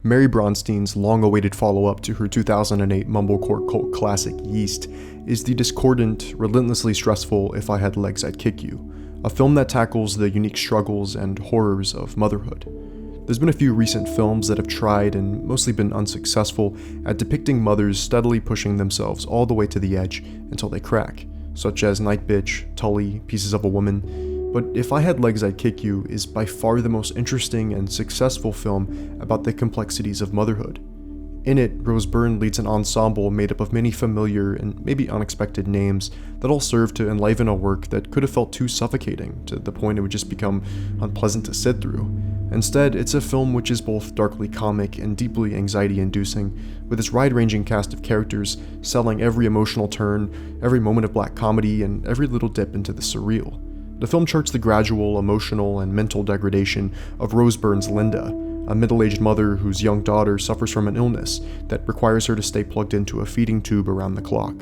Mary Bronstein's long-awaited follow-up to her 2008 mumblecore cult classic Yeast is the discordant, relentlessly stressful If I Had Legs I'd Kick You, a film that tackles the unique struggles and horrors of motherhood. There's been a few recent films that have tried and mostly been unsuccessful at depicting mothers steadily pushing themselves all the way to the edge until they crack, such as Night Bitch, Tully, Pieces of a Woman. But If I Had Legs I'd Kick You is by far the most interesting and successful film about the complexities of motherhood. In it, Rose Byrne leads an ensemble made up of many familiar and maybe unexpected names that all serve to enliven a work that could have felt too suffocating to the point it would just become unpleasant to sit through. Instead, it's a film which is both darkly comic and deeply anxiety-inducing, with its wide-ranging cast of characters selling every emotional turn, every moment of black comedy, and every little dip into the surreal. The film charts the gradual, emotional, and mental degradation of Rose Byrne's Linda, a middle-aged mother whose young daughter suffers from an illness that requires her to stay plugged into a feeding tube around the clock,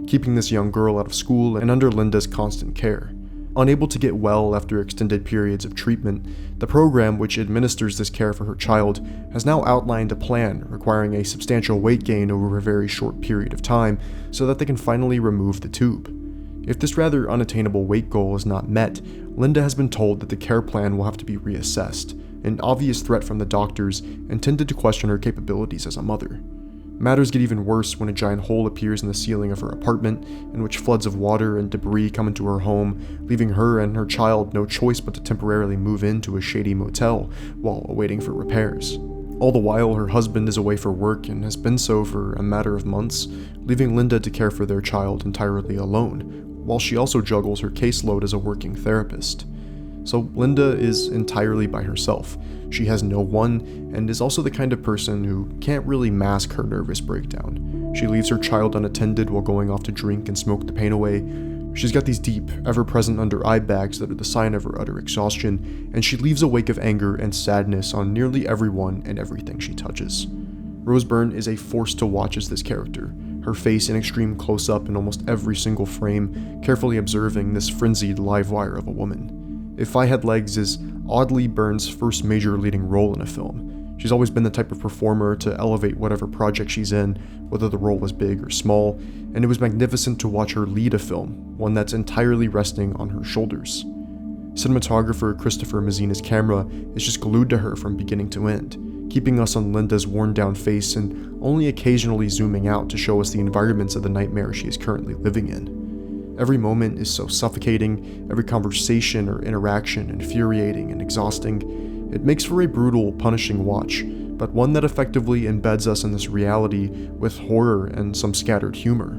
keeping this young girl out of school and under Linda's constant care. Unable to get well after extended periods of treatment, the program which administers this care for her child has now outlined a plan requiring a substantial weight gain over a very short period of time so that they can finally remove the tube. If this rather unattainable weight goal is not met, Linda has been told that the care plan will have to be reassessed, an obvious threat from the doctors intended to question her capabilities as a mother. Matters get even worse when a giant hole appears in the ceiling of her apartment, in which floods of water and debris come into her home, leaving her and her child no choice but to temporarily move into a shady motel while awaiting for repairs. All the while, her husband is away for work and has been so for a matter of months, leaving Linda to care for their child entirely alone, while she also juggles her caseload as a working therapist. So Linda is entirely by herself. She has no one, and is also the kind of person who can't really mask her nervous breakdown. She leaves her child unattended while going off to drink and smoke the pain away. She's got these deep, ever-present under-eye bags that are the sign of her utter exhaustion, and she leaves a wake of anger and sadness on nearly everyone and everything she touches. Rose Byrne is a force to watch as this character, her face in extreme close-up in almost every single frame, carefully observing this frenzied live wire of a woman. If I Had Legs is oddly Byrne's first major leading role in a film. She's always been the type of performer to elevate whatever project she's in, whether the role was big or small, and it was magnificent to watch her lead a film, one that's entirely resting on her shoulders. Cinematographer Christopher Mazzina's camera is just glued to her from beginning to end, keeping us on Linda's worn-down face and only occasionally zooming out to show us the environments of the nightmare she is currently living in. Every moment is so suffocating, every conversation or interaction infuriating and exhausting. It makes for a brutal, punishing watch, but one that effectively embeds us in this reality with horror and some scattered humor.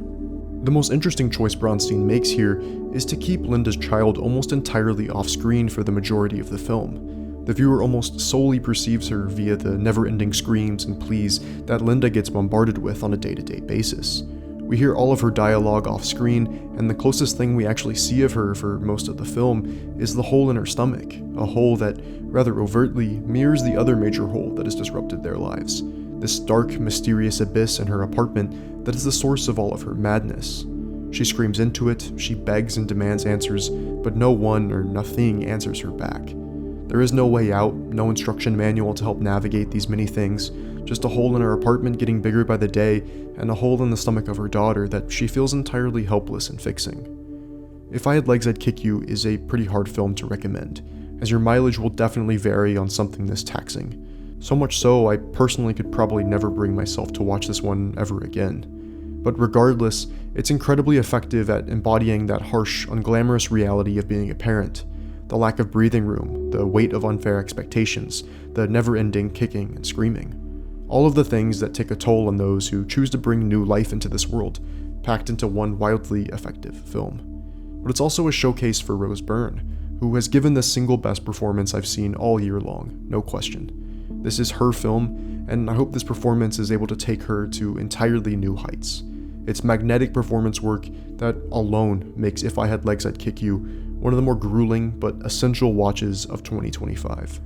The most interesting choice Bronstein makes here is to keep Linda's child almost entirely off-screen for the majority of the film. The viewer almost solely perceives her via the never-ending screams and pleas that Linda gets bombarded with on a day-to-day basis. We hear all of her dialogue off-screen, and the closest thing we actually see of her for most of the film is the hole in her stomach, a hole that, rather overtly, mirrors the other major hole that has disrupted their lives. This dark, mysterious abyss in her apartment that is the source of all of her madness. She screams into it, she begs and demands answers, but no one or nothing answers her back. There is no way out, no instruction manual to help navigate these many things, just a hole in her apartment getting bigger by the day, and a hole in the stomach of her daughter that she feels entirely helpless in fixing. If I Had Legs I'd Kick You is a pretty hard film to recommend, as your mileage will definitely vary on something this taxing. So much so, I personally could probably never bring myself to watch this one ever again. But regardless, it's incredibly effective at embodying that harsh, unglamorous reality of being a parent. The lack of breathing room, the weight of unfair expectations, the never-ending kicking and screaming. All of the things that take a toll on those who choose to bring new life into this world, packed into one wildly effective film. But it's also a showcase for Rose Byrne, who has given the single best performance I've seen all year long, no question. This is her film, and I hope this performance is able to take her to entirely new heights. It's magnetic performance work that alone makes If I Had Legs I'd Kick You one of the more grueling but essential watches of 2025.